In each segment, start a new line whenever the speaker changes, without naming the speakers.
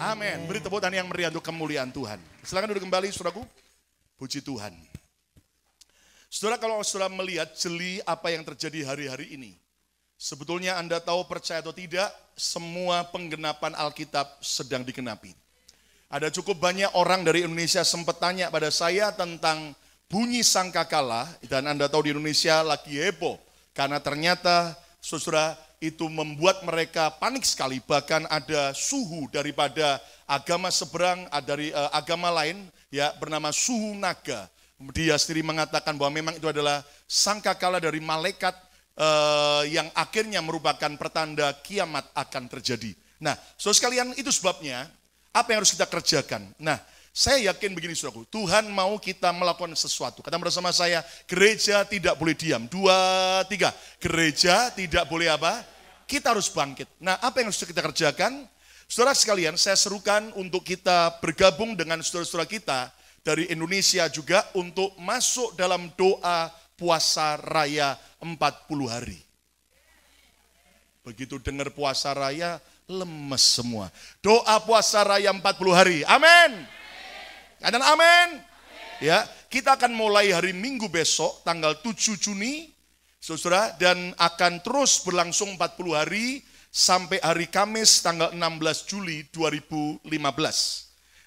Amin. Beri tepuk tangan yang meriah untuk kemuliaan Tuhan. Silakan duduk kembali, saudaraku. Puji Tuhan. Saudara, kalau saudara melihat jeli apa yang terjadi hari-hari ini, sebetulnya Anda tahu, percaya atau tidak, semua penggenapan Alkitab sedang digenapi. Ada cukup banyak orang dari Indonesia sempat tanya pada saya tentang bunyi sangkakala, dan Anda tahu di Indonesia lagi heboh, karena ternyata saudara itu membuat mereka panik sekali, bahkan ada suhu daripada agama seberang, dari agama lain, ya bernama suhu naga. Dia sendiri mengatakan bahwa memang itu adalah sangkakala dari malaikat yang akhirnya merupakan pertanda kiamat akan terjadi. Nah, saudara sekalian, itu sebabnya apa yang harus kita kerjakan. Nah, saya yakin begini saudaraku, Tuhan mau kita melakukan sesuatu. Kata bersama saya, gereja tidak boleh diam. 2, 3, gereja tidak boleh apa? Kita harus bangkit. Nah, apa yang harus kita kerjakan? Saudara sekalian, saya serukan untuk kita bergabung dengan saudara-saudara kita dari Indonesia juga untuk masuk dalam doa puasa raya 40 hari. Begitu dengar puasa raya, lemes semua. Doa puasa raya 40 hari. Amin. Dan amin. Ya, kita akan mulai hari Minggu besok, tanggal 7 Juni, saudara, dan akan terus berlangsung 40 hari sampai hari Kamis tanggal 16 Juli 2015.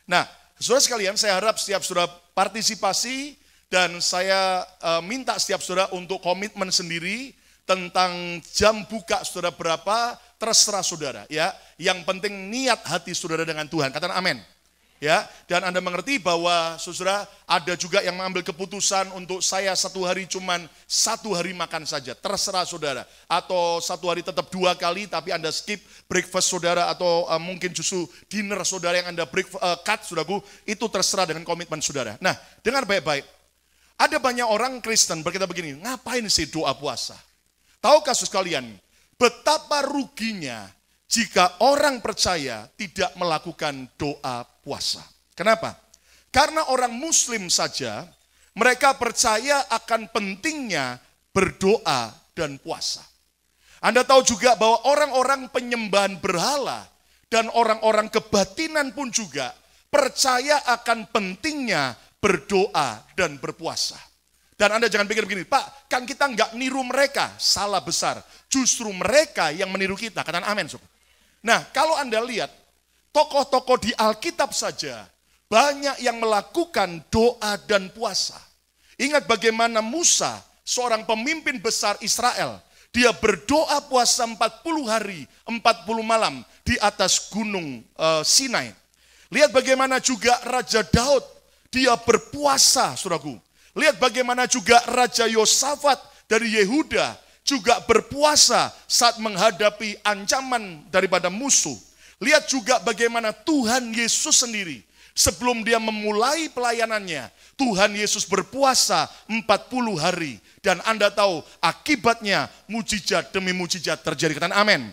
Nah, saudara sekalian, saya harap setiap saudara partisipasi dan saya minta setiap saudara untuk komitmen sendiri tentang jam buka saudara berapa, terserah saudara, ya. Yang penting niat hati saudara dengan Tuhan. Katakan amin. Ya, dan Anda mengerti bahwa saudara ada juga yang mengambil keputusan untuk saya 1 hari cuman 1 hari makan saja, terserah saudara. Atau 1 hari tetap 2 kali tapi Anda skip breakfast saudara, atau mungkin justru dinner saudara yang Anda cut saudaraku, itu terserah dengan komitmen saudara. Nah, dengar baik-baik. Ada banyak orang Kristen berkata begini, ngapain sih doa puasa? Tahukah sekalian, betapa ruginya jika orang percaya tidak melakukan doa puasa. Kenapa? Karena orang Muslim saja, mereka percaya akan pentingnya berdoa dan puasa. Anda tahu juga bahwa orang-orang penyembahan berhala dan orang-orang kebatinan pun juga percaya akan pentingnya berdoa dan berpuasa. Dan Anda jangan pikir begini, Pak, kan kita nggak niru mereka. Salah besar. Justru mereka yang meniru kita. Katakan amin, sobat. Nah, kalau Anda lihat, tokoh-tokoh di Alkitab saja, banyak yang melakukan doa dan puasa. Ingat bagaimana Musa, seorang pemimpin besar Israel, dia berdoa puasa 40 hari, 40 malam di atas gunung Sinai. Lihat bagaimana juga Raja Daud, dia berpuasa, saudaraku. Lihat bagaimana juga Raja Yosafat dari Yehuda, juga berpuasa saat menghadapi ancaman daripada musuh. Lihat juga bagaimana Tuhan Yesus sendiri, sebelum dia memulai pelayanannya, Tuhan Yesus berpuasa 40 hari. Dan Anda tahu akibatnya mujizat demi mujizat terjadi. Katakan amin.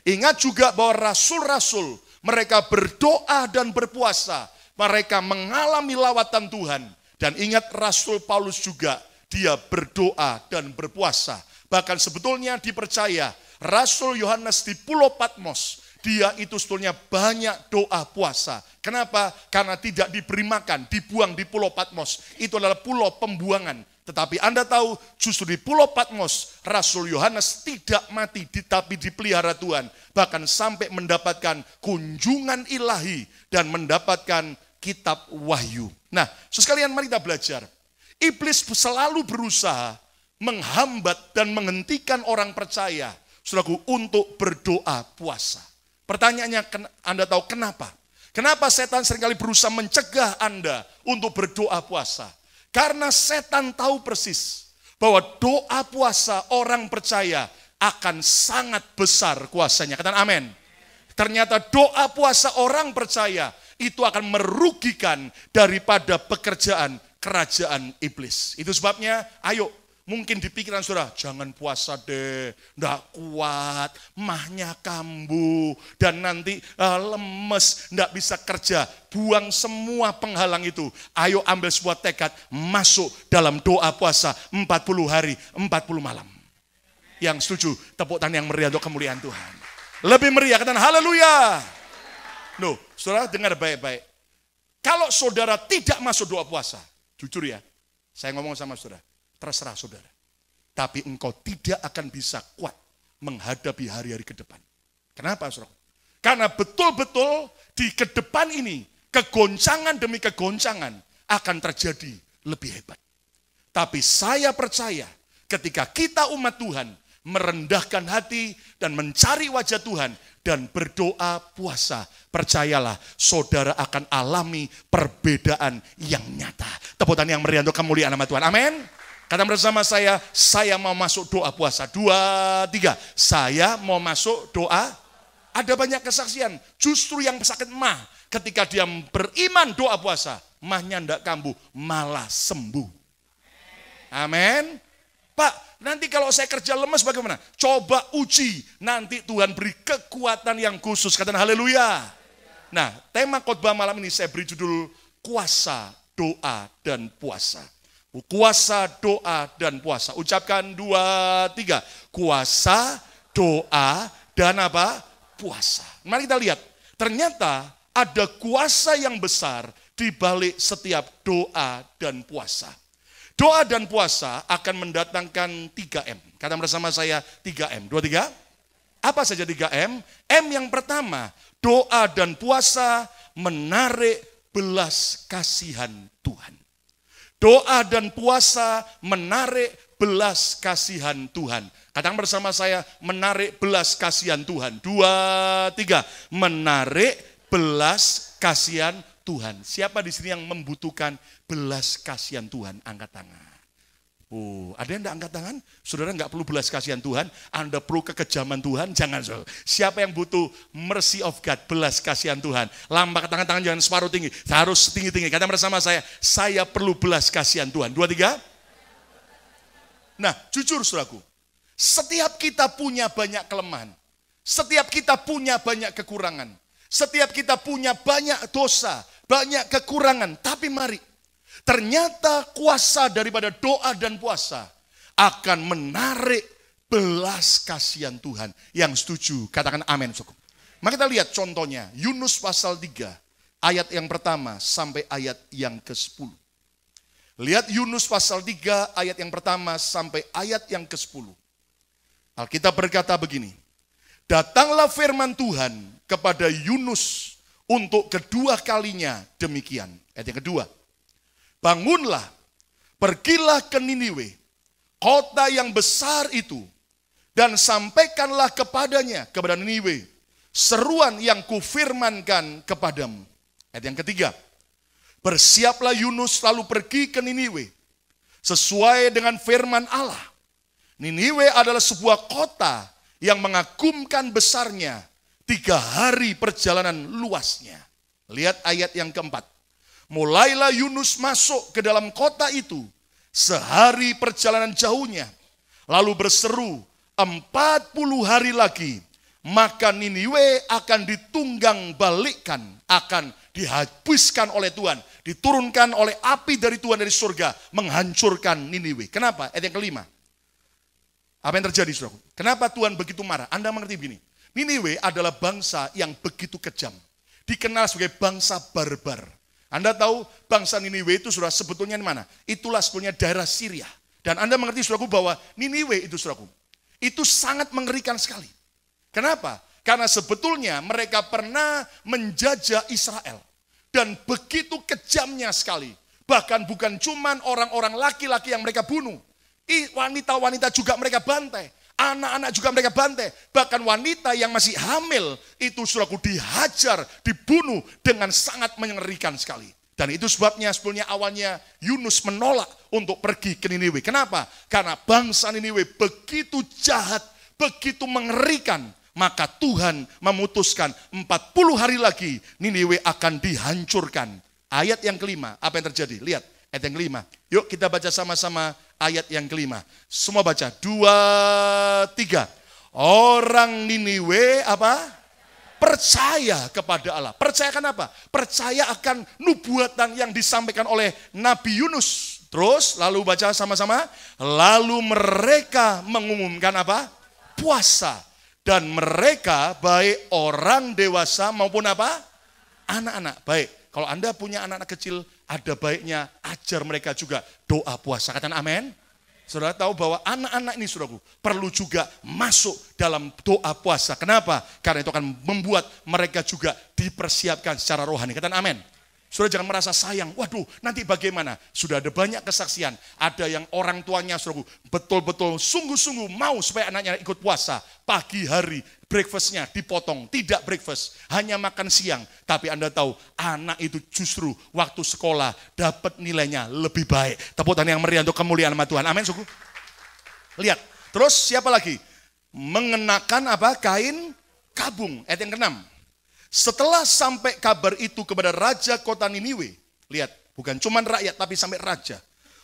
Ingat juga bahwa rasul-rasul, mereka berdoa dan berpuasa. Mereka mengalami lawatan Tuhan. Dan ingat Rasul Paulus juga, dia berdoa dan berpuasa. Bahkan sebetulnya dipercaya Rasul Yohanes di Pulau Patmos, dia itu sebetulnya banyak doa puasa. Kenapa? Karena tidak diberi makan, dibuang di Pulau Patmos. Itu adalah pulau pembuangan. Tetapi Anda tahu, justru di Pulau Patmos, Rasul Yohanes tidak mati, tapi dipelihara Tuhan. Bahkan sampai mendapatkan kunjungan ilahi dan mendapatkan kitab wahyu. Nah, sekalian mari kita belajar. Iblis selalu berusaha menghambat dan menghentikan orang percaya, saudaraku, untuk berdoa puasa? Pertanyaannya, Anda tahu kenapa? Kenapa setan seringkali berusaha mencegah Anda untuk berdoa puasa? Karena setan tahu persis bahwa doa puasa orang percaya akan sangat besar kuasanya. Katakan amin. Ternyata doa puasa orang percaya itu akan merugikan daripada pekerjaan kerajaan iblis. Itu sebabnya, ayo, mungkin di pikiran saudara, jangan puasa deh, enggak kuat, mahnya kambuh, dan nanti lemes, enggak bisa kerja. Buang semua penghalang itu. Ayo ambil sebuah tekad, masuk dalam doa puasa 40 hari, 40 malam. Yang setuju, tepuk tangan yang meriah untuk kemuliaan Tuhan. Lebih meriah, katakan haleluya. Loh, saudara dengar baik-baik. Kalau saudara tidak masuk doa puasa, jujur ya, saya ngomong sama saudara, terserah saudara. Tapi engkau tidak akan bisa kuat menghadapi hari-hari ke depan. Kenapa, saudara? Karena betul-betul di ke depan ini, kegoncangan demi kegoncangan akan terjadi lebih hebat. Tapi saya percaya ketika kita umat Tuhan merendahkan hati dan mencari wajah Tuhan dan berdoa puasa, percayalah saudara akan alami perbedaan yang nyata. Tepuk tangan yang meriah untuk kemuliaan nama Tuhan. Amin. Kata bersama saya mau masuk doa puasa. 2, 3. Saya mau masuk doa. Ada banyak kesaksian. Justru yang sakit mah, ketika dia beriman doa puasa, mahnya tidak kambuh, malah sembuh. Amin. Pak, nanti kalau saya kerja lemes bagaimana? Coba uji, nanti Tuhan beri kekuatan yang khusus. Katakan haleluya. Nah, tema khotbah malam ini saya beri judul kuasa, doa, dan puasa. Kuasa, doa, dan puasa. Ucapkan 2, 3. Kuasa, doa, dan apa? Puasa. Mari kita lihat. Ternyata ada kuasa yang besar di balik setiap doa dan puasa. Doa dan puasa akan mendatangkan 3M. Kata bersama saya 3M. 2, 3. Apa saja 3M? M yang pertama, doa dan puasa menarik belas kasihan Tuhan. Doa dan puasa menarik belas kasihan Tuhan. Katakan bersama saya, menarik belas kasihan Tuhan. 2, 3. Menarik belas kasihan Tuhan. Siapa di sini yang membutuhkan belas kasihan Tuhan? Angkat tangan. Oh, ada yang enggak angkat tangan? Saudara enggak perlu belas kasihan Tuhan, Anda perlu kekejaman Tuhan, jangan. Siapa yang butuh mercy of God, belas kasihan Tuhan? Lambak tangan jangan separuh tinggi, harus tinggi-tinggi. Kata bersama saya perlu belas kasihan Tuhan. 2, 3. Nah, jujur saudaraku, setiap kita punya banyak kelemahan, setiap kita punya banyak kekurangan, setiap kita punya banyak dosa, banyak kekurangan. Tapi mari, ternyata kuasa daripada doa dan puasa akan menarik belas kasihan Tuhan. Yang setuju, katakan amin. Mari kita lihat contohnya, Yunus pasal 3, ayat yang pertama sampai ayat yang ke-10. Lihat Yunus pasal 3, ayat yang pertama sampai ayat yang ke-10. Alkitab berkata begini, datanglah firman Tuhan kepada Yunus untuk kedua kalinya demikian. Ayat yang kedua. Bangunlah, pergilah ke Niniwe, kota yang besar itu, dan sampaikanlah kepadanya, kepada Niniwe, seruan yang kufirmankan kepadamu. Ayat yang ketiga. Bersiaplah Yunus lalu pergi ke Niniwe, sesuai dengan firman Allah. Niniwe adalah sebuah kota yang mengagumkan besarnya, 3 hari perjalanan luasnya. Lihat ayat yang keempat. Mulailah Yunus masuk ke dalam kota itu, sehari perjalanan jauhnya, lalu berseru, 40 hari lagi, maka Niniwe akan ditunggang balikkan, akan dihabiskan oleh Tuhan, diturunkan oleh api dari Tuhan dari surga, menghancurkan Niniwe. Kenapa? Ayat yang kelima. Apa yang terjadi, saudara? Kenapa Tuhan begitu marah? Anda mengerti begini. Niniwe adalah bangsa yang begitu kejam. Dikenal sebagai bangsa barbar. Anda tahu bangsa Niniwe itu saudara sebetulnya di mana? Itulah sebetulnya daerah Syria. Dan Anda mengerti saudaraku bahwa Niniwe itu saudaraku, itu sangat mengerikan sekali. Kenapa? Karena sebetulnya mereka pernah menjajah Israel. Dan begitu kejamnya sekali. Bahkan bukan cuman orang-orang laki-laki yang mereka bunuh. Wanita-wanita juga mereka bantai. Anak-anak juga mereka bantai. Bahkan wanita yang masih hamil itu saudaraku dihajar, dibunuh dengan sangat mengerikan sekali. Dan itu sebabnya sebetulnya awalnya Yunus menolak untuk pergi ke Niniwe. Kenapa? Karena bangsa Niniwe begitu jahat, begitu mengerikan. Maka Tuhan memutuskan 40 hari lagi Niniwe akan dihancurkan. Ayat yang kelima, apa yang terjadi? Lihat, ayat yang kelima. Yuk kita baca sama-sama ayat yang kelima. Semua baca, 2, 3. Orang Niniwe apa? Percaya kepada Allah. Percayakan apa? Percaya akan nubuatan yang disampaikan oleh Nabi Yunus. Terus lalu baca sama-sama. Lalu mereka mengumumkan apa? Puasa. Dan mereka baik orang dewasa maupun apa? Anak-anak. Baik, kalau Anda punya anak-anak kecil, ada baiknya ajar mereka juga doa puasa. Katakan amin. Saudara tahu bahwa anak-anak ini saudaraku perlu juga masuk dalam doa puasa. Kenapa? Karena itu akan membuat mereka juga dipersiapkan secara rohani. Katakan amin. Saudara jangan merasa sayang, waduh nanti bagaimana? Sudah ada banyak kesaksian, ada yang orang tuanya saudaraku betul-betul sungguh-sungguh mau supaya anaknya ikut puasa. Pagi hari breakfastnya dipotong, tidak breakfast, hanya makan siang. Tapi Anda tahu anak itu justru waktu sekolah dapat nilainya lebih baik. Tepuk tangan yang meriah untuk kemuliaan nama Tuhan, amin suku. Lihat, terus siapa lagi? Mengenakan apa? Kain kabung, ayat yang ke-6. Setelah sampai kabar itu kepada raja kota Niniwe, lihat, bukan cuma rakyat tapi sampai raja.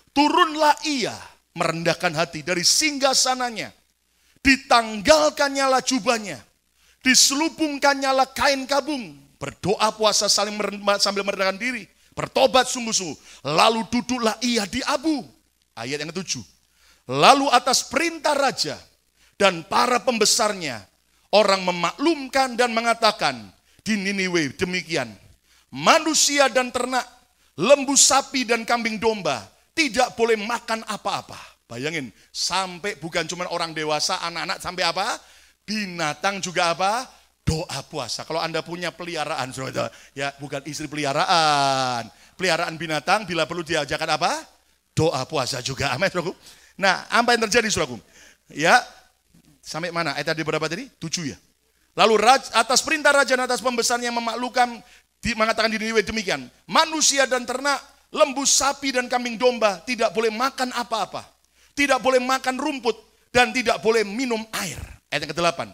Turunlah ia merendahkan hati dari singgasananya, ditanggalkannya lah jubahnya, diselubungkannya lah kain kabung, berdoa puasa sambil merendahkan diri, bertobat sungguh-sungguh, lalu duduklah ia di abu. Ayat yang ke-7. Lalu atas perintah raja dan para pembesarnya, orang memaklumkan dan mengatakan, di Niniwe demikian, manusia dan ternak, lembu sapi dan kambing domba tidak boleh makan apa-apa. Bayangin, sampai bukan cuma orang dewasa, anak-anak, sampai apa? Binatang juga apa? Doa puasa. Kalau Anda punya peliharaan, saudara, ya bukan istri peliharaan. Peliharaan binatang bila perlu diajarkan apa? Doa puasa juga. Amin, saudaraku. Nah, apa yang terjadi, saudaraku? Ya, sampai mana? Ayat tadi berapa tadi? 7 ya. Lalu atas perintah raja dan atas pembesarnya memaklumkan, mengatakan di Niniwe demikian. Manusia dan ternak, lembu sapi dan kambing domba tidak boleh makan apa-apa. Tidak boleh makan rumput dan tidak boleh minum air. Ayat yang ke-8.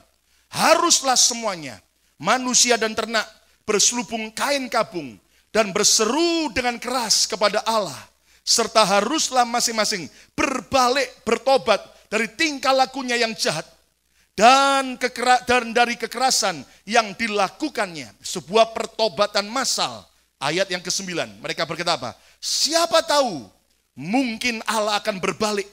Haruslah semuanya, manusia dan ternak, berselubung kain kabung dan berseru dengan keras kepada Allah. Serta haruslah masing-masing berbalik, bertobat dari tingkah lakunya yang jahat. Dan dari kekerasan yang dilakukannya, sebuah pertobatan massal. Ayat yang ke-9, mereka berkata apa? Siapa tahu mungkin Allah akan berbalik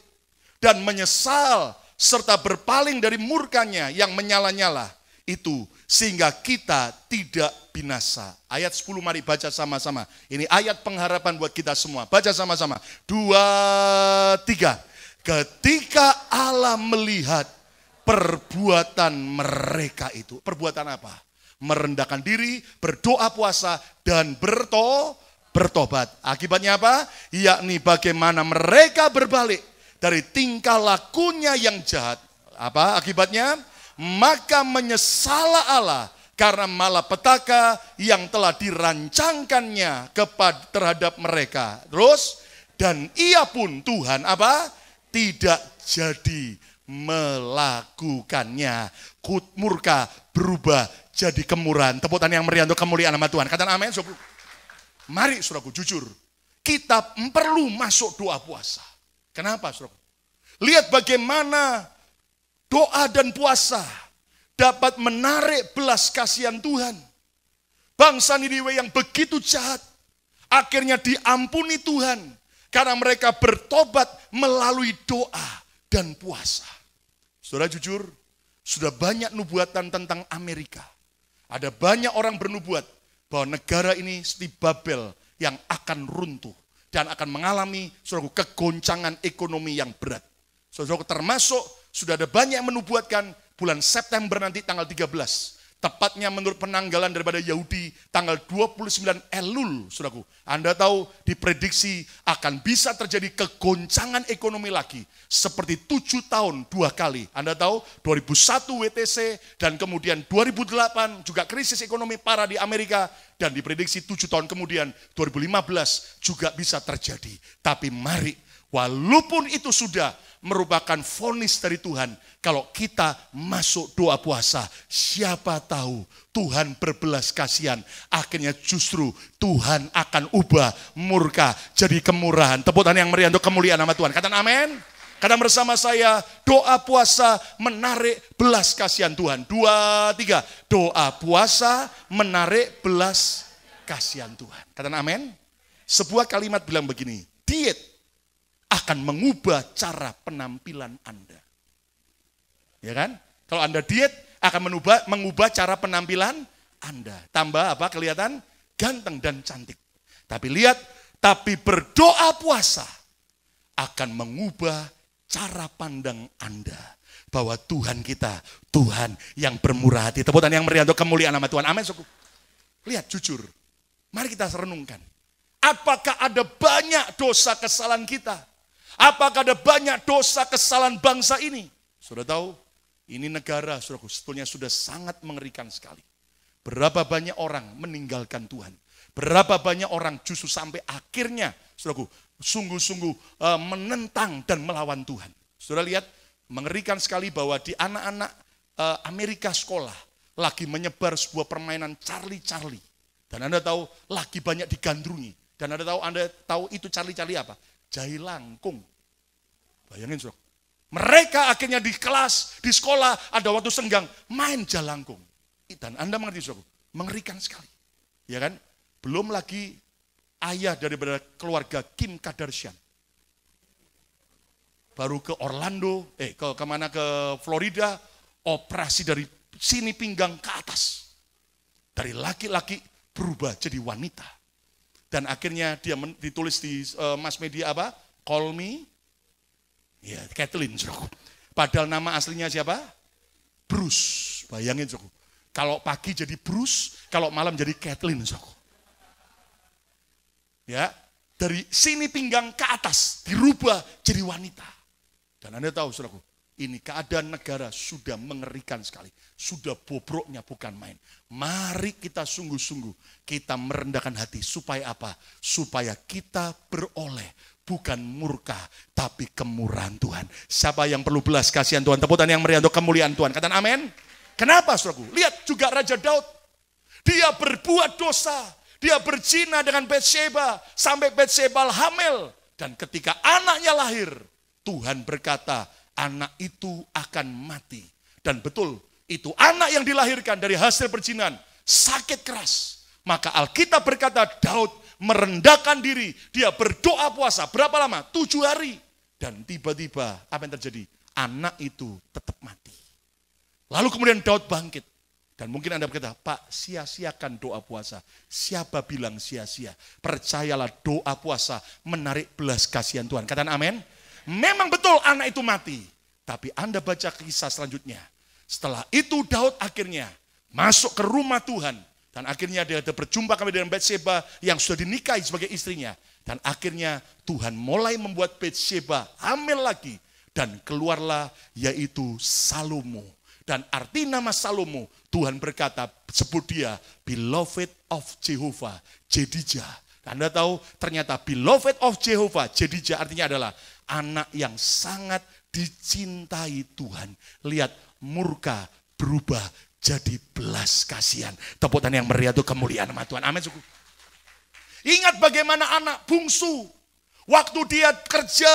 dan menyesal serta berpaling dari murkanya yang menyala-nyala itu, sehingga kita tidak binasa. Ayat 10 mari baca sama-sama. Ini ayat pengharapan buat kita semua. Baca sama-sama. 2, 3. Ketika Allah melihat perbuatan mereka itu. Perbuatan apa? Merendahkan diri, berdoa puasa, dan bertobat. Akibatnya apa? Yakni bagaimana mereka berbalik dari tingkah lakunya yang jahat. Apa akibatnya? Maka menyesal Allah karena malapetaka yang telah dirancangkannya terhadap mereka. Terus, dan ia pun Tuhan apa? Tidak jadi melakukannya. Murka berubah jadi kemurahan. Tepuk tangan yang meriah untuk kemuliaan nama Tuhan. Katakan amin. Mari saudaraku jujur, kita perlu masuk doa puasa. Kenapa saudaraku? Lihat bagaimana doa dan puasa dapat menarik belas kasihan Tuhan. Bangsa Niniwe yang begitu jahat akhirnya diampuni Tuhan karena mereka bertobat melalui doa dan puasa. Saudara jujur, sudah banyak nubuatan tentang Amerika. Ada banyak orang bernubuat bahwa negara ini seperti Babel yang akan runtuh dan akan mengalami saudaraku kegoncangan ekonomi yang berat. Saudaraku termasuk sudah ada banyak yang menubuatkan bulan September nanti tanggal 13 Tepatnya menurut penanggalan daripada Yahudi tanggal 29 Elul, saudaraku. Anda tahu diprediksi akan bisa terjadi kegoncangan ekonomi lagi. Seperti 7 tahun 2 kali. Anda tahu 2001 WTC dan kemudian 2008 juga krisis ekonomi parah di Amerika. Dan diprediksi 7 tahun kemudian 2015 juga bisa terjadi. Tapi mari, walaupun itu sudah merupakan vonis dari Tuhan, kalau kita masuk doa puasa, siapa tahu Tuhan berbelas kasihan, akhirnya justru Tuhan akan ubah murka jadi kemurahan. Tepuk tangan yang meriah untuk kemuliaan nama Tuhan. Katakan amin. Katakan bersama saya, doa puasa menarik belas kasihan Tuhan. 2, 3, doa puasa menarik belas kasihan Tuhan. Katakan amin. Sebuah kalimat bilang begini, diet akan mengubah cara penampilan Anda. Ya kan? Kalau Anda diet akan mengubah cara penampilan Anda. Tambah apa? Kelihatan ganteng dan cantik. Tapi lihat, tapi berdoa puasa akan mengubah cara pandang Anda. Bahwa Tuhan kita, Tuhan yang bermurah hati. Tepuk tangan yang meriah untuk kemuliaan nama Tuhan. Amin. Lihat jujur. Mari kita renungkan. Apakah ada banyak dosa kesalahan kita? Apakah ada banyak dosa kesalahan bangsa ini? Sudah tahu, ini negara saudaraku sebetulnya sudah sangat mengerikan sekali. Berapa banyak orang meninggalkan Tuhan. Berapa banyak orang justru sampai akhirnya saudaraku sungguh-sungguh menentang dan melawan Tuhan. Saudara lihat, mengerikan sekali bahwa di anak-anak Amerika sekolah lagi menyebar sebuah permainan Charlie. Dan Anda tahu lagi banyak digandrungi. Dan Anda tahu itu Charlie apa? Jahe langkung. Bayangin saudara. Mereka akhirnya di kelas, di sekolah, ada waktu senggang, main jalangkung. Dan Anda mengerti saudara, mengerikan sekali. Ya kan? Belum lagi ayah daripada keluarga Kim Kardashian. Baru ke Orlando, kemana ke Florida, operasi dari sini pinggang ke atas. Dari laki-laki berubah jadi wanita. Dan akhirnya dia ditulis di mass media apa? Call me. Ya, Kathleen. Padahal nama aslinya siapa? Bruce. Bayangin. Kalau pagi jadi Bruce, kalau malam jadi Kathleen. Ya, dari sini pinggang ke atas dirubah jadi wanita. Dan Anda tahu, saudaraku, ini keadaan negara sudah mengerikan sekali. Sudah bobroknya bukan main. Mari kita sungguh-sungguh, kita merendahkan hati. Supaya apa? Supaya kita beroleh, bukan murka, tapi kemurahan Tuhan. Siapa yang perlu belas kasihan Tuhan? Tepuk tangan yang meriah untuk kemuliaan Tuhan. Katakan amin. Kenapa, saudaraku? Lihat juga Raja Daud. Dia berbuat dosa. Dia berzina dengan Batsheba. Sampai Batsheba hamil. Dan ketika anaknya lahir, Tuhan berkata, anak itu akan mati. Dan betul, itu anak yang dilahirkan dari hasil perzinahan sakit keras. Maka Alkitab berkata Daud merendahkan diri. Dia berdoa puasa. Berapa lama? 7 hari. Dan tiba-tiba apa yang terjadi? Anak itu tetap mati. Lalu kemudian Daud bangkit. Dan mungkin Anda berkata, Pak, sia-siakan doa puasa. Siapa bilang sia-sia? Percayalah doa puasa menarik belas kasihan Tuhan. Katakan amin. Memang betul anak itu mati. Tapi Anda baca kisah selanjutnya. Setelah itu Daud akhirnya masuk ke rumah Tuhan. Dan akhirnya dia berjumpa kembali dengan Batsheba yang sudah dinikahi sebagai istrinya. Dan akhirnya Tuhan mulai membuat Batsheba hamil lagi. Dan keluarlah yaitu Salomo. Dan arti nama Salomo, Tuhan berkata, sebut dia Beloved of Jehovah, Jedijah. Anda tahu ternyata Beloved of Jehovah, Jedijah artinya adalah anak yang sangat dicintai Tuhan. Lihat, murka berubah jadi belas kasihan. Tepuk tangan yang meriah itu kemuliaan nama Tuhan. Amin. Ingat bagaimana anak bungsu, waktu dia kerja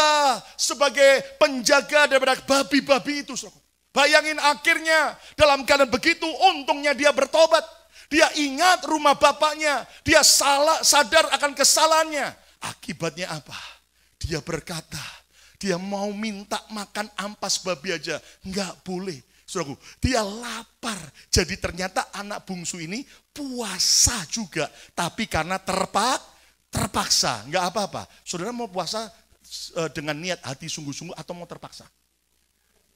sebagai penjaga daripada babi-babi itu. Bayangin akhirnya dalam keadaan begitu, untungnya dia bertobat. Dia ingat rumah bapaknya, dia sadar akan kesalahannya. Akibatnya apa? Dia berkata, dia mau minta makan ampas babi aja, enggak boleh. Saudaraku, dia lapar. Jadi ternyata anak bungsu ini puasa juga, tapi karena terpaksa, enggak apa-apa. Saudara mau puasa dengan niat hati sungguh-sungguh atau mau terpaksa?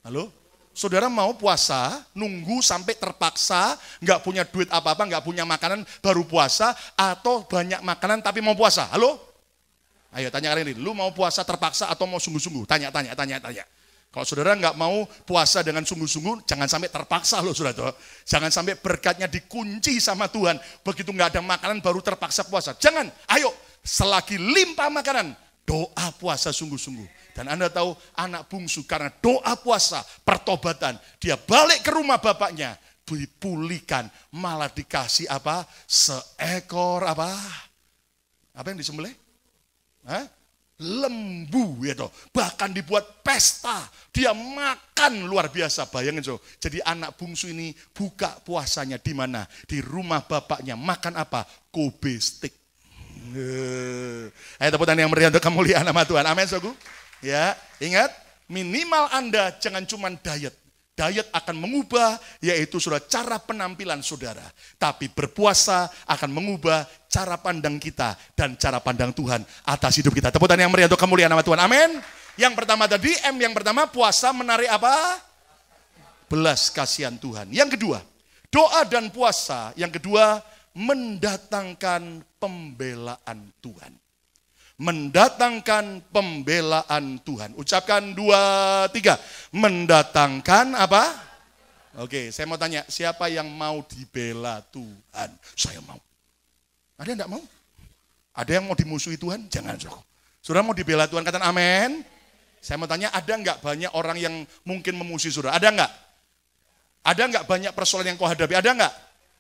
Halo? Saudara mau puasa, nunggu sampai terpaksa, nggak punya duit apa-apa, nggak punya makanan, baru puasa, atau banyak makanan tapi mau puasa? Halo? Ayo tanya kalian ini, lu mau puasa terpaksa atau mau sungguh-sungguh? Tanya. Kalau saudara nggak mau puasa dengan sungguh-sungguh, jangan sampai terpaksa loh saudara. Jangan sampai berkatnya dikunci sama Tuhan. Begitu nggak ada makanan baru terpaksa puasa. Jangan, ayo selagi limpah makanan, doa puasa sungguh-sungguh. Dan Anda tahu anak bungsu karena doa puasa, pertobatan, dia balik ke rumah bapaknya, dipulihkan, malah dikasih apa? Seekor apa? Apa yang disembelih? Lembu gitu. Bahkan dibuat pesta, dia makan luar biasa. Bayangin so. Jadi anak bungsu ini buka puasanya di mana? Di rumah bapaknya. Makan apa? Kobe stick. Ayo tepuk tangan yang meriah untuk kemuliaan nama Tuhan. Amin saudaraku. Ya, ingat, minimal Anda jangan cuma diet. Diet akan mengubah, yaitu sudah cara penampilan saudara. Tapi berpuasa akan mengubah cara pandang kita dan cara pandang Tuhan atas hidup kita. Tepuk tangan yang meriah untuk kemuliaan nama Tuhan. Amin. Yang pertama tadi, yang pertama puasa menarik apa? Belas kasihan Tuhan. Yang kedua, doa dan puasa. Yang kedua, mendatangkan pembelaan Tuhan. Mendatangkan pembelaan Tuhan. Ucapkan 2, 3. Mendatangkan apa? Oke, saya mau tanya, siapa yang mau dibela Tuhan? Saya mau. Ada yang enggak mau? Ada yang mau dimusuhi Tuhan? Jangan. Saudara mau dibela Tuhan, katakan amin. Saya mau tanya, ada enggak banyak orang yang mungkin memusuhi saudara? Ada enggak? Ada enggak banyak persoalan yang kau hadapi? Ada enggak?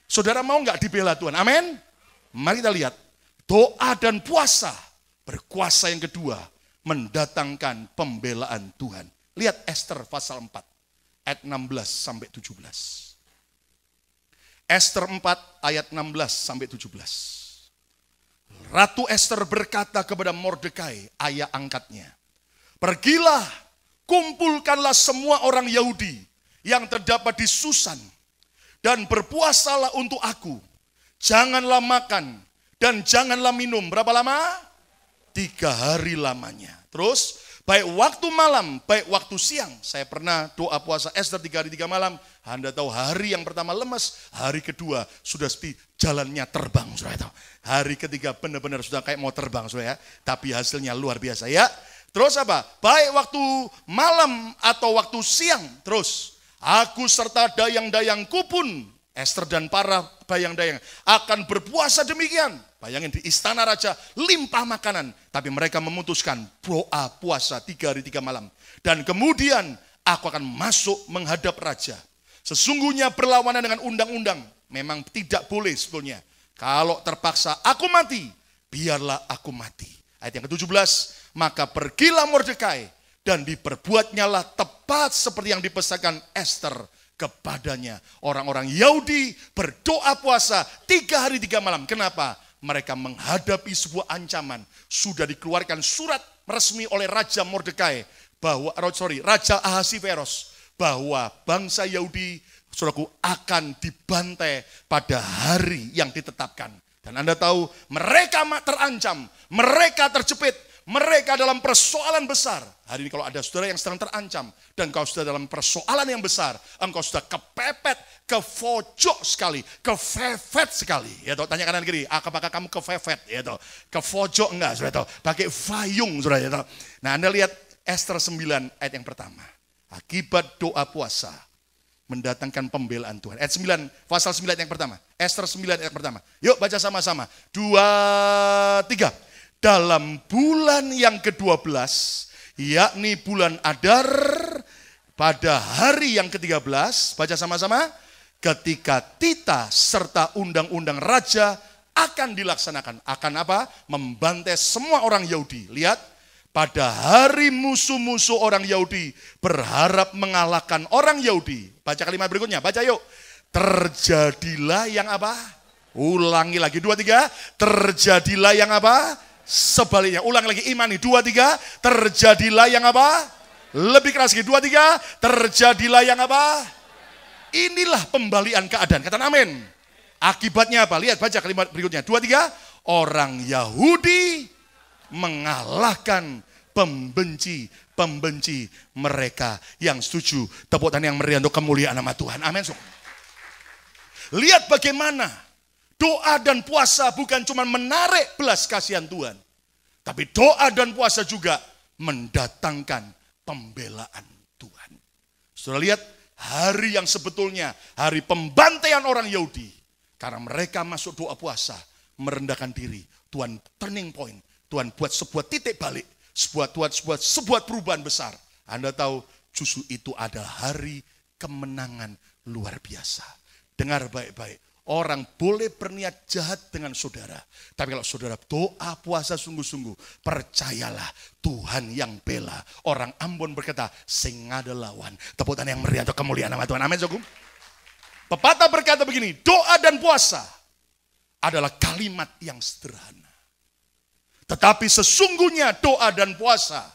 Saudara mau enggak dibela Tuhan? Amin. Mari kita lihat. Doa dan puasa berkuasa yang kedua, mendatangkan pembelaan Tuhan. Lihat Esther pasal 4, ayat 16 sampai 17. Esther 4 ayat 16 sampai 17. Ratu Esther berkata kepada Mordekai, ayah angkatnya, pergilah, kumpulkanlah semua orang Yahudi yang terdapat di Susan, dan berpuasalah untuk aku. Janganlah makan dan janganlah minum. Berapa lama? 3 hari lamanya. Terus, baik waktu malam, baik waktu siang. Saya pernah doa puasa Esther 3 hari 3 malam. Anda tahu hari yang pertama lemes, hari kedua sudah seperti jalannya terbang. Saudara tahu. Hari ketiga benar-benar sudah kayak mau terbang. Saudara, ya. Tapi hasilnya luar biasa ya. Terus apa? Baik waktu malam atau waktu siang. Terus, aku serta dayang-dayangku pun, Esther dan para dayang-dayang akan berpuasa demikian. Bayangin di istana raja limpah makanan. Tapi mereka memutuskan doa puasa 3 hari 3 malam. Dan kemudian aku akan masuk menghadap raja. Sesungguhnya berlawanan dengan undang-undang. Memang tidak boleh sebetulnya. Kalau terpaksa aku mati, biarlah aku mati. Ayat yang ke-17. Maka pergilah Mordekai dan diperbuatnyalah tepat seperti yang dipesankan Esther kepadanya. Orang-orang Yahudi berdoa puasa 3 hari 3 malam. Kenapa? Mereka menghadapi sebuah ancaman. Sudah dikeluarkan surat resmi oleh Raja Mordekai bahwa Raja Ahasiveros bahwa bangsa Yahudi saudaraku akan dibantai pada hari yang ditetapkan. Dan Anda tahu mereka terancam, mereka terjepit, mereka dalam persoalan besar. Hari ini kalau ada saudara yang sedang terancam dan kau sudah dalam persoalan yang besar, engkau sudah kepepet, kefojok sekali, kefefet sekali. Ya toh, tanya kanan kiri, apakah kamu kefefet? Ya toh, kefojok enggak? Saudara toh, pakai fayung, saudara ya toh. Nah, Anda lihat Esther 9 ayat yang pertama. Akibat doa puasa mendatangkan pembelaan Tuhan. Ayat 9, pasal 9 ayat yang pertama. Esther 9 ayat yang pertama. Yuk baca sama-sama. 2, 3. Dalam bulan yang ke-12, yakni bulan Adar, pada hari yang ke-13, baca sama-sama, ketika titah serta undang-undang raja akan dilaksanakan. Akan apa? Membantai semua orang Yahudi. Lihat, pada hari musuh-musuh orang Yahudi berharap mengalahkan orang Yahudi. Baca kalimat berikutnya, baca yuk. Terjadilah yang apa? Ulangi lagi, 2, 3. Terjadilah yang apa? Sebaliknya, ulang lagi, imani, 2, 3, terjadilah yang apa? Lebih keras lagi, 2, 3, terjadilah yang apa? Inilah pembalian keadaan, katakan amin. Akibatnya apa? Lihat, baca kalimat berikutnya, 2, 3, orang Yahudi mengalahkan pembenci mereka yang setuju. Tepuk tangan yang meriah untuk kemuliaan nama Tuhan. Amin. Lihat bagaimana doa dan puasa bukan cuma menarik belas kasihan Tuhan. Tapi doa dan puasa juga mendatangkan pembelaan Tuhan. Sudah lihat hari yang sebetulnya hari pembantaian orang Yahudi. Karena mereka masuk doa puasa, merendahkan diri. Tuhan turning point. Tuhan buat sebuah titik balik. Sebuah perubahan besar. Anda tahu justru itu adalah hari kemenangan luar biasa. Dengar baik-baik. Orang boleh berniat jahat dengan saudara. Tapi kalau saudara doa puasa sungguh-sungguh, percayalah Tuhan yang bela. Orang Ambon berkata, sing ada lawan. Tepuk tangan yang meriah untuk kemuliaan nama Tuhan. Amin, saudara. Pepatah berkata begini, doa dan puasa adalah kalimat yang sederhana. Tetapi sesungguhnya doa dan puasa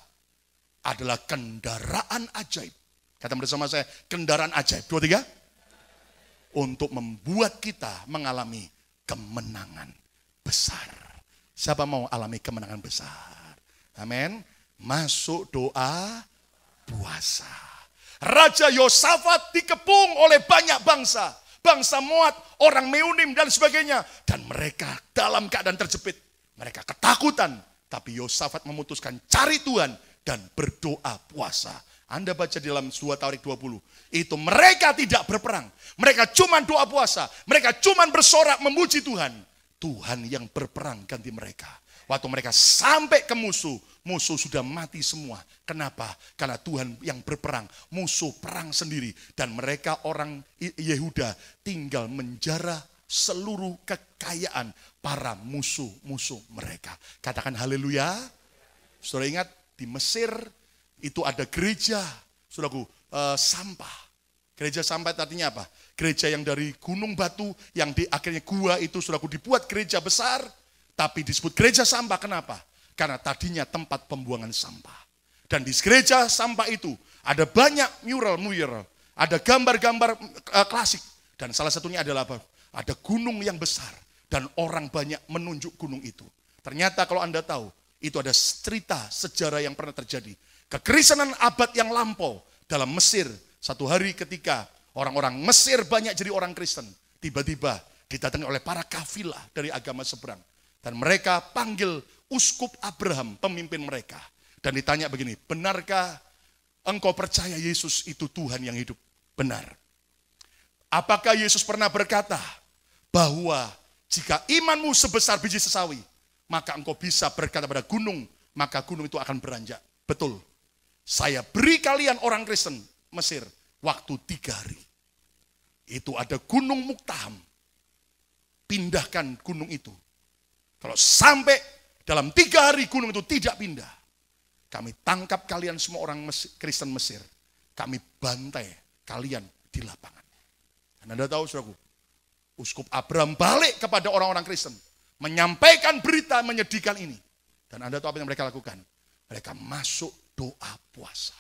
adalah kendaraan ajaib. Kata bersama saya, kendaraan ajaib. 2, 3. Untuk membuat kita mengalami kemenangan besar. Siapa mau alami kemenangan besar? Amin. Masuk doa puasa. Raja Yosafat dikepung oleh banyak bangsa. Bangsa Moab, orang Meunim dan sebagainya. Dan mereka dalam keadaan terjepit. Mereka ketakutan, tapi Yosafat memutuskan cari Tuhan dan berdoa puasa. Anda baca di dalam 2 Tawarik 20. Itu mereka tidak berperang. Mereka cuma doa puasa. Mereka cuma bersorak memuji Tuhan. Tuhan yang berperang ganti mereka. Waktu mereka sampai ke musuh, musuh sudah mati semua. Kenapa? Karena Tuhan yang berperang. Musuh perang sendiri. Dan mereka orang Yehuda tinggal menjara seluruh kekayaan para musuh-musuh mereka. Katakan haleluya. Saudara ingat di Mesir itu ada gereja, saudaraku, sampah. Gereja sampah artinya apa? Gereja yang dari gunung batu, yang di akhirnya gua itu, saudaraku, dibuat gereja besar, tapi disebut gereja sampah. Kenapa? Karena tadinya tempat pembuangan sampah. Dan di gereja sampah itu ada banyak mural, ada gambar-gambar klasik. Dan salah satunya adalah apa? Ada gunung yang besar dan orang banyak menunjuk gunung itu. Ternyata kalau Anda tahu, itu ada cerita sejarah yang pernah terjadi. Kekristenan abad yang lampau dalam Mesir. Satu hari ketika orang-orang Mesir banyak jadi orang Kristen. Tiba-tiba didatangi oleh para kafilah dari agama seberang. Dan mereka panggil Uskup Abraham, pemimpin mereka. Dan ditanya begini, benarkah engkau percaya Yesus itu Tuhan yang hidup? Benar. Apakah Yesus pernah berkata bahwa jika imanmu sebesar biji sesawi, maka engkau bisa berkata pada gunung, maka gunung itu akan beranjak? Betul. Saya beri kalian orang Kristen Mesir waktu 3 hari. Itu ada gunung Muktaham. Pindahkan gunung itu. Kalau sampai dalam 3 hari gunung itu tidak pindah, kami tangkap kalian semua orang Kristen Mesir. Kami bantai kalian di lapangan. Dan Anda tahu, saudaraku, Uskup Abraham balik kepada orang-orang Kristen. Menyampaikan berita menyedihkan ini. Dan Anda tahu apa yang mereka lakukan? Mereka masuk doa puasa.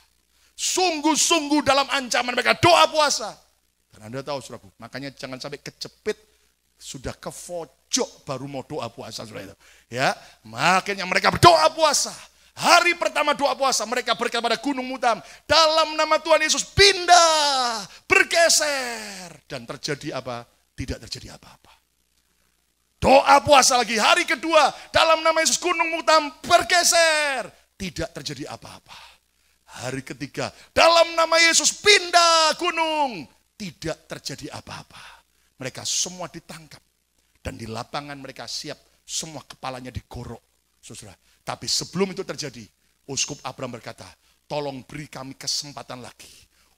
Sungguh-sungguh dalam ancaman mereka doa puasa. Dan Anda tahu, saudaraku, makanya jangan sampai kejepit sudah ke pojok baru mau doa puasa, saudara itu. Ya, makanya mereka berdoa puasa. Hari pertama doa puasa mereka berkata pada gunung Mutam, dalam nama Tuhan Yesus pindah, bergeser. Dan terjadi apa? Tidak terjadi apa-apa. Doa puasa lagi hari kedua, dalam nama Yesus gunung Mutam bergeser. Tidak terjadi apa-apa. Hari ketiga, dalam nama Yesus pindah gunung. Tidak terjadi apa-apa. Mereka semua ditangkap. Dan di lapangan mereka siap, semua kepalanya digorok. Saudara. Tapi sebelum itu terjadi, Uskup Abraham berkata, tolong beri kami kesempatan lagi.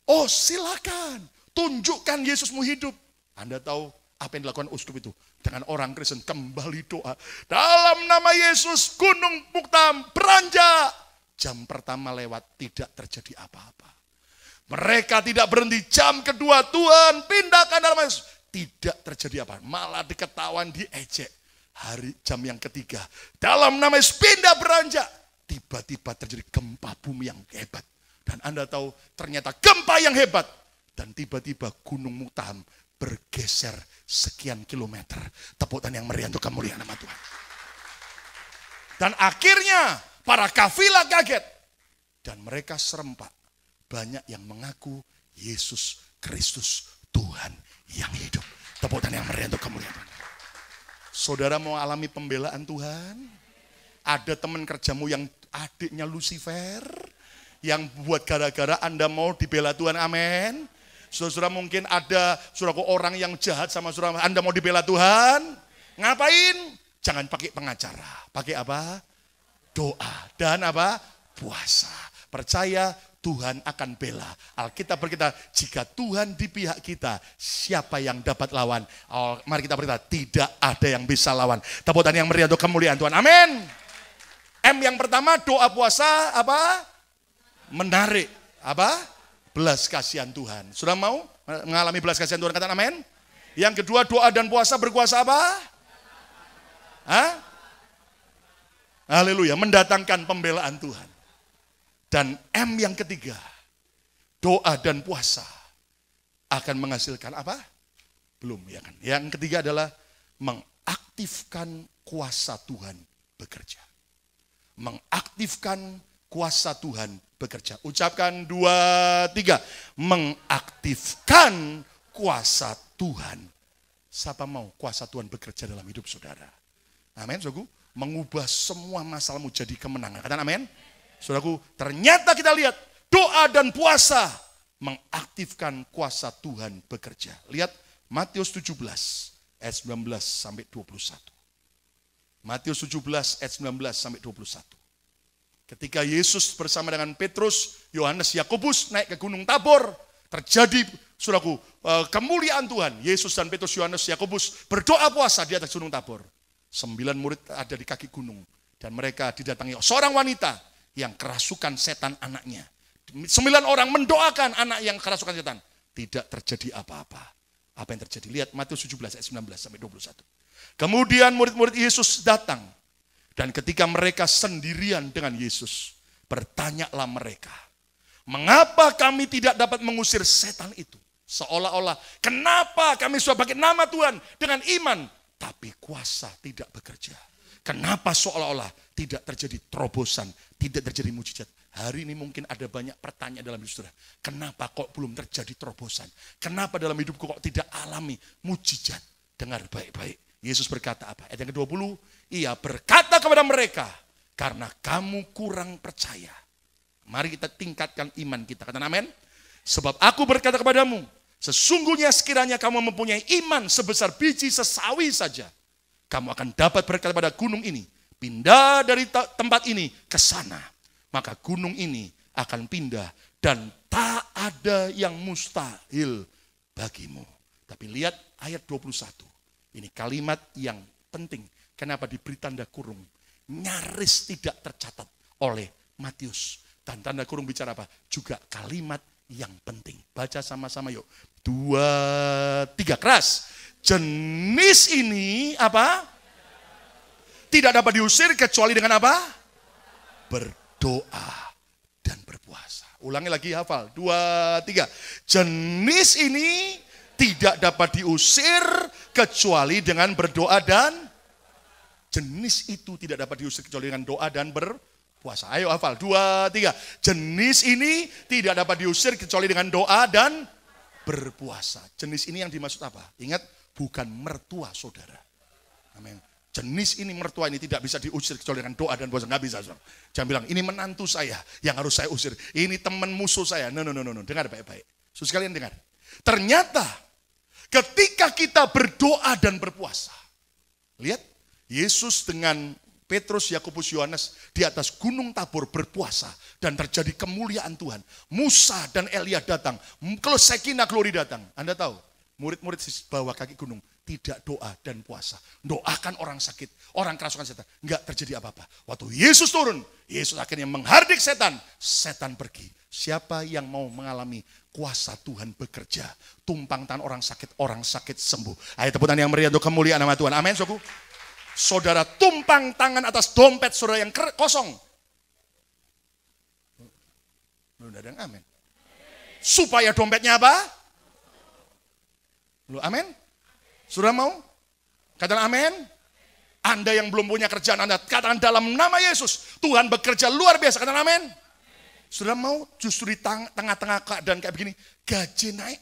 Oh silakan, tunjukkan Yesusmu hidup. Anda tahu apa yang dilakukan Uskup itu? Dengan orang Kristen kembali doa. Dalam nama Yesus gunung Mutam beranjak. Jam pertama lewat tidak terjadi apa-apa. Mereka tidak berhenti. Jam kedua, Tuhan pindahkan dalam Yesus. Tidak terjadi apa, malah diketahuan, diejek. Hari jam yang ketiga, dalam nama Yesus pindah beranjak. Tiba-tiba terjadi gempa bumi yang hebat. Dan Anda tahu ternyata gempa yang hebat. Dan tiba-tiba gunung Mutam bergeser sekian kilometer. Tepuk tangan yang meriah untuk kemuliaan nama Tuhan. Dan akhirnya para kafilah kaget. Dan mereka serempak. Banyak yang mengaku Yesus Kristus Tuhan yang hidup. Tepuk tangan yang meriah untuk kemuliaan Tuhan. Saudara mau alami pembelaan Tuhan? Ada teman kerjamu yang adiknya Lucifer, yang buat gara-gara Anda mau dibela Tuhan, amin. Saudara mungkin ada saudaraku orang yang jahat sama saudara, Anda mau dibela Tuhan, ngapain? Jangan pakai pengacara, pakai apa? Doa dan apa? Puasa. Percaya Tuhan akan bela. Alkitab berkata, jika Tuhan di pihak kita, siapa yang dapat lawan? Oh, mari kita berkata, tidak ada yang bisa lawan. Tepuk tangan yang meriah untuk kemuliaan Tuhan. Amin. M yang pertama, doa puasa apa? Menarik apa? Belas kasihan Tuhan. Sudah mau mengalami belas kasihan Tuhan? Katakan amin. Yang kedua, doa dan puasa berkuasa apa? Hah? Haleluya, mendatangkan pembelaan Tuhan. Dan M yang ketiga, doa dan puasa akan menghasilkan apa? Belum, ya kan? Yang ketiga adalah mengaktifkan kuasa Tuhan bekerja. Mengaktifkan kuasa Tuhan bekerja. Ucapkan 2, 3. Mengaktifkan kuasa Tuhan. Siapa mau kuasa Tuhan bekerja dalam hidup saudara? Amin, saudaraku. Mengubah semua masalahmu jadi kemenangan. Katakan amin. Saudaraku, ternyata kita lihat doa dan puasa mengaktifkan kuasa Tuhan bekerja. Lihat Matius 17 ayat 19 sampai 21. Matius 17 ayat 19 sampai 21. Ketika Yesus bersama dengan Petrus, Yohanes, Yakobus naik ke Gunung Tabor, terjadi saudaraku kemuliaan Tuhan. Yesus dan Petrus, Yohanes, Yakobus berdoa puasa di atas Gunung Tabor. 9 murid ada di kaki gunung dan mereka didatangi seorang wanita yang kerasukan setan anaknya. 9 orang mendoakan anak yang kerasukan setan. Tidak terjadi apa-apa. Apa yang terjadi? Lihat Matius 17 ayat 19 sampai 21. Kemudian murid-murid Yesus datang. Dan ketika mereka sendirian dengan Yesus, bertanyalah mereka, mengapa kami tidak dapat mengusir setan itu? Seolah-olah, kenapa kami sudah pakai nama Tuhan dengan iman, tapi kuasa tidak bekerja? Kenapa seolah-olah tidak terjadi terobosan, tidak terjadi mujizat? Hari ini mungkin ada banyak pertanyaan dalam hidup saudara. Kenapa kok belum terjadi terobosan? Kenapa dalam hidupku kok tidak alami mujizat? Dengar baik-baik. Yesus berkata apa? Ayat yang ke-20, ia berkata kepada mereka, karena kamu kurang percaya. Mari kita tingkatkan iman kita. Katakan amin. Sebab aku berkata kepadamu, sesungguhnya sekiranya kamu mempunyai iman sebesar biji sesawi saja, kamu akan dapat berkata pada gunung ini, pindah dari tempat ini ke sana. Maka gunung ini akan pindah dan tak ada yang mustahil bagimu. Tapi lihat ayat 21. Ini kalimat yang penting. Kenapa diberi tanda kurung? Nyaris tidak tercatat oleh Matius. Dan tanda kurung bicara apa? Juga kalimat yang penting. Baca sama-sama yuk. 2, 3, keras. Jenis ini apa? Tidak dapat diusir kecuali dengan apa? Berdoa dan berpuasa. Ulangi lagi, hafal. 2, 3. Jenis ini tidak dapat diusir kecuali dengan berdoa dan jenis itu tidak dapat diusir kecuali dengan doa dan berpuasa. Ayo hafal. 2, 3. Jenis ini tidak dapat diusir kecuali dengan doa dan berpuasa. Jenis ini yang dimaksud apa? Ingat, bukan mertua saudara. Amin. Jenis ini, mertua ini tidak bisa diusir kecuali dengan doa dan puasa. Nggak bisa. Jangan bilang, ini menantu saya yang harus saya usir. Ini teman musuh saya. No. Dengar baik-baik. Saudara sekalian dengar. Ternyata ketika kita berdoa dan berpuasa. Lihat, Yesus dengan Petrus, Yakobus, Yohanes di atas Gunung Tabor berpuasa. Dan terjadi kemuliaan Tuhan. Musa dan Elia datang. Shekinah glory datang. Anda tahu, murid-murid di bawah kaki gunung tidak doa dan puasa. Doakan orang sakit, orang kerasukan setan. Enggak terjadi apa-apa. Waktu Yesus turun, Yesus akhirnya menghardik setan. Setan pergi. Siapa yang mau mengalami kuasa Tuhan bekerja? Tumpang tangan orang sakit sembuh. Ayo tepuk tangan yang meriah untuk kemuliaan nama Tuhan. Amin, saudaraku. Saudara tumpang tangan atas dompet saudara yang kosong. Belum ada yang amin. Supaya dompetnya apa? Lu amin? Sudah mau? Katakan amin. Anda yang belum punya kerjaan, Anda katakan dalam nama Yesus, Tuhan bekerja luar biasa. Katakan amin. Saudara mau justru di tengah-tengah keadaan kayak begini, gaji naik.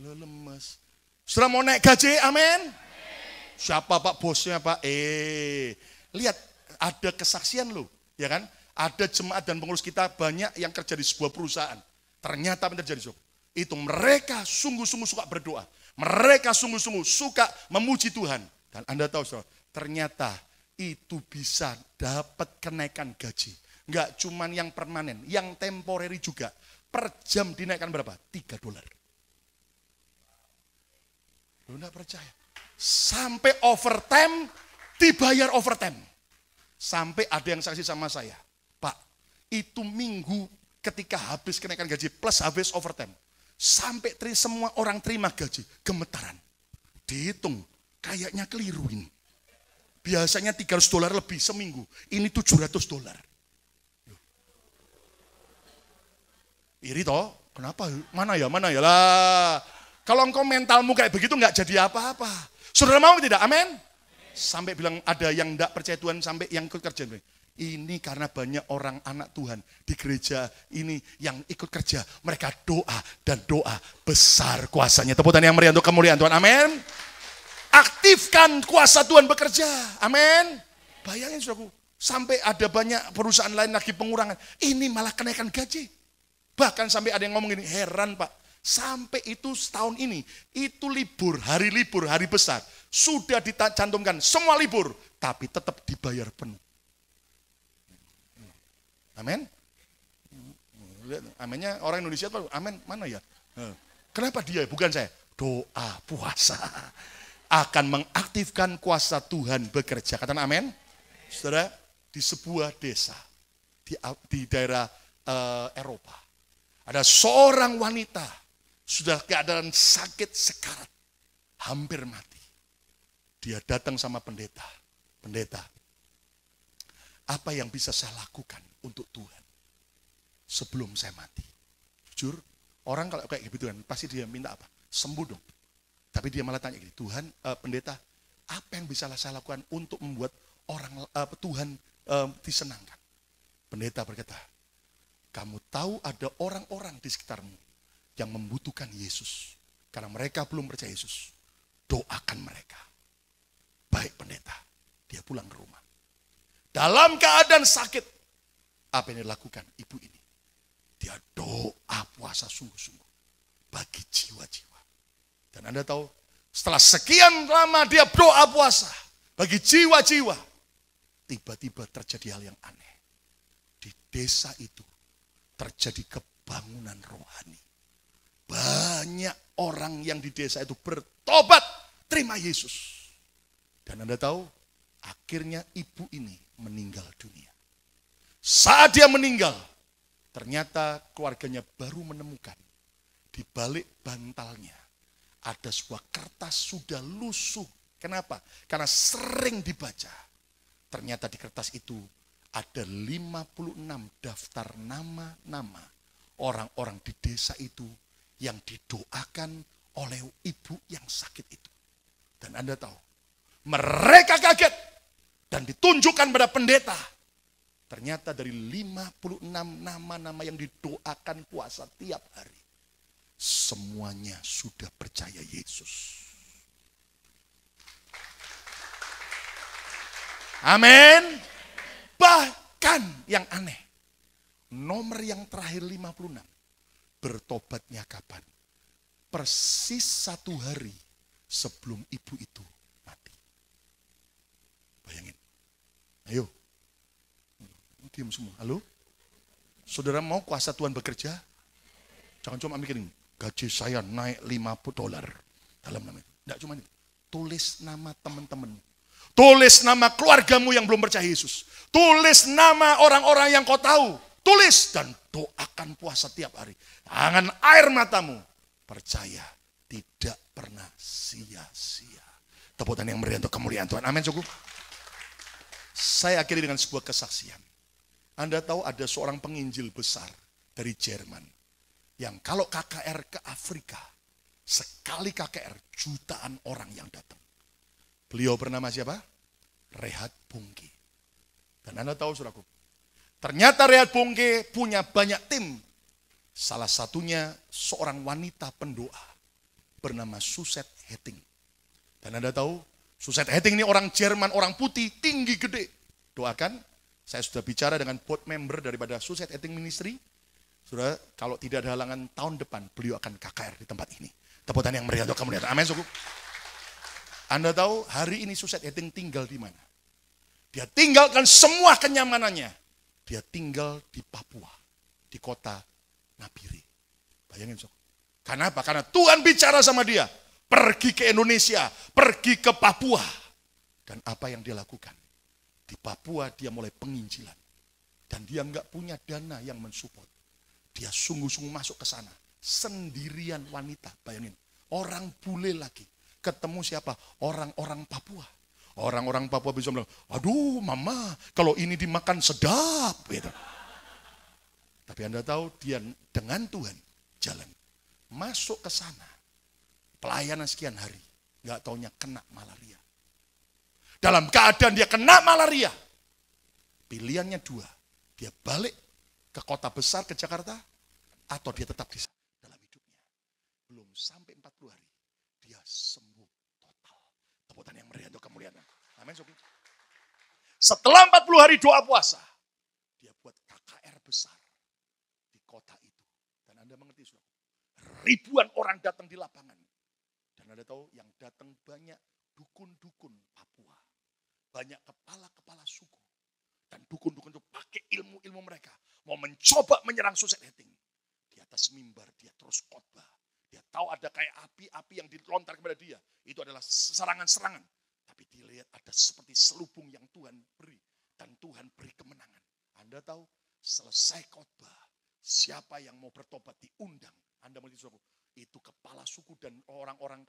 Lo lemes. Saudara mau naik gaji, amin. Siapa Pak bosnya Pak? Lihat ada kesaksian loh, ya kan? Ada jemaat dan pengurus kita banyak yang kerja di sebuah perusahaan. Ternyata apa yang terjadi, Sob? Itu mereka sungguh-sungguh suka berdoa. Mereka sungguh-sungguh suka memuji Tuhan. Dan Anda tahu, saudara, ternyata itu bisa dapat kenaikan gaji. Enggak cuman yang permanen, yang temporary juga. Per jam dinaikkan berapa? $3. Lu enggak percaya? Sampai overtime, dibayar overtime. Sampai ada yang saksi sama saya. Pak, itu minggu ketika habis kenaikan gaji plus habis overtime. Sampai semua orang terima gaji, gemetaran. Dihitung, kayaknya keliru ini. Biasanya $300 lebih seminggu, ini $700. Iri toh? Kenapa? Mana ya lah. Kalau engkau mentalmu kayak begitu nggak jadi apa-apa. Saudara mau tidak? Amin. Sampai bilang ada yang enggak percaya Tuhan sampai yang ikut kerja. Ini karena banyak orang anak Tuhan di gereja ini yang ikut kerja. Mereka doa dan doa besar kuasanya. Tepuk tangan yang meriah untuk kemuliaan Tuhan. Amin. Aktifkan kuasa Tuhan bekerja. Amin. Bayangin saudaraku. Sampai ada banyak perusahaan lain lagi pengurangan. Ini malah kenaikan gaji. Bahkan sampai ada yang ngomong gini, heran Pak. Sampai itu setahun ini, itu libur, hari besar. Sudah dicantumkan semua libur, tapi tetap dibayar penuh. Amin. Aminnya orang Indonesia tuh, amin mana ya? Kenapa dia, bukan saya? Doa, puasa akan mengaktifkan kuasa Tuhan bekerja. Katakan amin. Saudara, di sebuah desa, di daerah Eropa, ada seorang wanita, sudah keadaan sakit sekarat, hampir mati. Dia datang sama pendeta. Pendeta, apa yang bisa saya lakukan untuk Tuhan sebelum saya mati? Jujur, orang kalau kayak gitu kan, pasti dia minta apa? Sembuh dong. Tapi dia malah tanya gini, Tuhan, pendeta, apa yang bisa saya lakukan untuk membuat orang Tuhan disenangkan? Pendeta berkata, kamu tahu ada orang-orang di sekitarmu yang membutuhkan Yesus. Karena mereka belum percaya Yesus. Doakan mereka. Baik pendeta. Dia pulang ke rumah. Dalam keadaan sakit. Apa yang dilakukan ibu ini? Dia doa puasa sungguh-sungguh. Bagi jiwa-jiwa. Dan Anda tahu, setelah sekian lama dia doa puasa. Bagi jiwa-jiwa. Tiba-tiba terjadi hal yang aneh. Di desa itu terjadi kebangunan rohani. Banyak orang yang di desa itu bertobat, terima Yesus. Dan Anda tahu, akhirnya ibu ini meninggal dunia. Saat dia meninggal, ternyata keluarganya baru menemukan di balik bantalnya ada sebuah kertas sudah lusuh. Kenapa? Karena sering dibaca. Ternyata di kertas itu ada 56 daftar nama-nama orang-orang di desa itu yang didoakan oleh ibu yang sakit itu. Dan Anda tahu, mereka kaget dan ditunjukkan pada pendeta. Ternyata dari 56 nama-nama yang didoakan puasa tiap hari, semuanya sudah percaya Yesus. Amin. Bahkan yang aneh, nomor yang terakhir 56, bertobatnya kapan? Persis 1 hari sebelum ibu itu mati. Bayangin. Ayo. Diam semua. Halo? Saudara mau kuasa Tuhan bekerja? Jangan cuma mikirin, gaji saya naik $50 dalam nama itu. Tidak cuma itu. Tulis nama teman-teman. Tulis nama keluargamu yang belum percaya Yesus. Tulis nama orang-orang yang kau tahu. Tulis dan doakan puasa tiap hari. Tangan air matamu. Percaya tidak pernah sia-sia. Tepuk tangan yang meriah untuk kemuliaan Tuhan. Amin cukup. Saya akhiri dengan sebuah kesaksian. Anda tahu ada seorang penginjil besar dari Jerman. Yang kalau KKR ke Afrika, sekali KKR jutaan orang yang datang. Beliau bernama siapa? Reinhard Bonnke. Dan Anda tahu saudaraku, Ternyata Reinhard Bonnke punya banyak tim. Salah satunya seorang wanita pendoa bernama Suzette Hetting. Dan Anda tahu, Suzette Hetting ini orang Jerman, orang putih, tinggi, gede. Doakan, saya sudah bicara dengan board member daripada Suzette Hetting Ministry. Saudara, kalau tidak ada halangan tahun depan, beliau akan KKR di tempat ini. Tepuk tangan yang meriah untuk kamu lihat. Amin, suku. Anda tahu hari ini Suzette Hetting tinggal di mana? Dia tinggalkan semua kenyamanannya. Dia tinggal di Papua, di kota Nabire. Bayangin, suku. Kenapa? Karena Tuhan bicara sama dia. Pergi ke Indonesia, pergi ke Papua. Dan apa yang dia lakukan? Di Papua dia mulai penginjilan. Dan dia nggak punya dana yang mensupport. Dia sungguh-sungguh masuk ke sana. Sendirian wanita, bayangin. Orang bule lagi. Ketemu siapa? Orang-orang Papua. Orang-orang Papua bisa bilang, aduh mama, kalau ini dimakan sedap. Gitu. Tapi Anda tahu, dia dengan Tuhan jalan. Masuk ke sana. Pelayanan sekian hari. Nggak taunya kena malaria. Dalam keadaan dia kena malaria. Pilihannya dua. Dia balik ke kota besar, ke Jakarta. Atau dia tetap di sana dalam hidupnya. Belum sampai 40 hari. Dia sembuh total. Tepuk tangan yang meriah untuk kemuliaan. Amin. Setelah 40 hari doa puasa. Dia buat KKR besar. Di kota itu. Dan Anda mengerti, saudara. Ribuan orang datang di lapangan. Dan Anda tahu yang datang banyak dukun-dukun Papua. Banyak kepala-kepala suku. Dan dukun-dukun itu pakai ilmu-ilmu mereka. Mau mencoba menyerang Suzette Hetting. Di atas mimbar dia terus khotbah. Dia tahu ada kayak api-api yang dilontar kepada dia. Itu adalah serangan-serangan. Tapi dilihat ada seperti selubung yang Tuhan beri. Dan Tuhan beri kemenangan. Anda tahu selesai khotbah. Siapa yang mau bertobat diundang. Anda melihat itu kepala suku dan orang-orang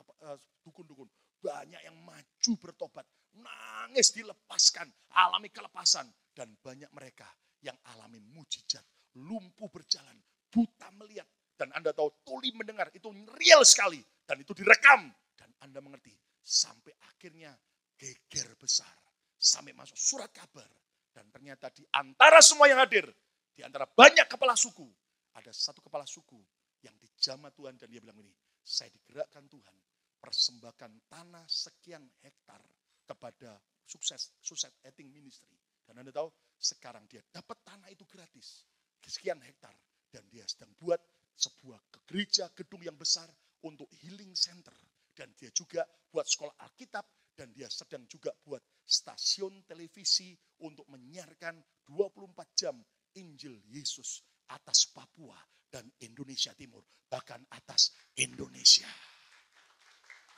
dukun-dukun. Banyak yang maju bertobat. Nangis dilepaskan. Alami kelepasan. Dan banyak mereka yang alami mujizat. Lumpuh berjalan. Buta melihat. Dan Anda tahu tuli mendengar. Itu real sekali. Dan itu direkam. Dan Anda mengerti. Sampai akhirnya geger besar. Sampai masuk surat kabar. Dan ternyata di antara semua yang hadir. Di antara banyak kepala suku. Ada satu kepala suku yang dijamah Tuhan dan dia bilang ini, saya digerakkan Tuhan, persembahkan tanah sekian hektar kepada Suzette Hetting Ministry. Dan Anda tahu, sekarang dia dapat tanah itu gratis, sekian hektar. Dan dia sedang buat sebuah gereja gedung yang besar untuk healing center. Dan dia juga buat sekolah Alkitab, dan dia sedang juga buat stasiun televisi untuk menyiarkan 24 jam Injil Yesus atas Papua dan Indonesia Timur, bahkan atas Indonesia.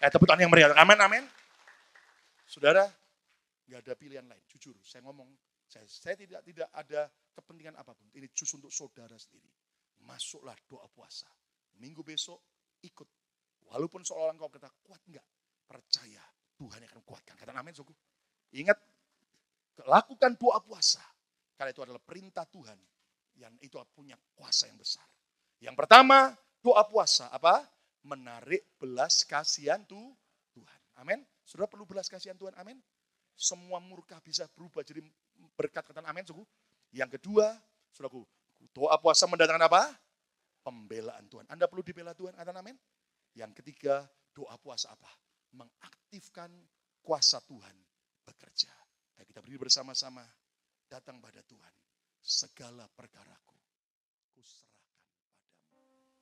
Tepuk tangan yang meriah. Amin, amin. Saudara, nggak ada pilihan lain. Jujur, saya ngomong, saya tidak ada kepentingan apapun. Ini justru untuk saudara sendiri. Masuklah doa puasa. Minggu besok ikut. Walaupun seolah-olah engkau kata kuat enggak, percaya Tuhan yang akan kuatkan. Katakan amin, suku. Ingat, lakukan doa puasa. Karena itu adalah perintah Tuhan. Yang itu punya kuasa yang besar. Yang pertama, doa puasa. Apa? Menarik belas kasihan Tuhan. Amin. Saudara perlu belas kasihan Tuhan. Amin. Semua murka bisa berubah jadi berkat. Katakan amin, suku. Yang kedua, saudaraku, doa puasa mendatangkan apa? Pembelaan Tuhan. Anda perlu dibela Tuhan. Katakan amin. Yang ketiga, doa puasa apa? Mengaktifkan kuasa Tuhan bekerja. Ayo kita berdiri bersama-sama. Datang pada Tuhan. Segala perkaraku kuserahkan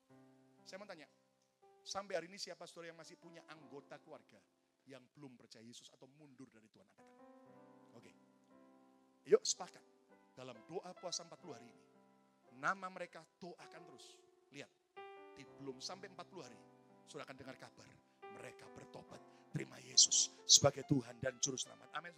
padamu. Saya mau tanya, sampai hari ini siapa saudara yang masih punya anggota keluarga yang belum percaya Yesus atau mundur dari Tuhan? Angkatan. Oke. Yuk sepakat. Dalam doa puasa 40 hari ini. Nama mereka doakan terus. Lihat. Belum sampai 40 hari. Saudara akan dengar kabar. Mereka bertobat. Terima Yesus sebagai Tuhan dan Juru Selamat. Amin.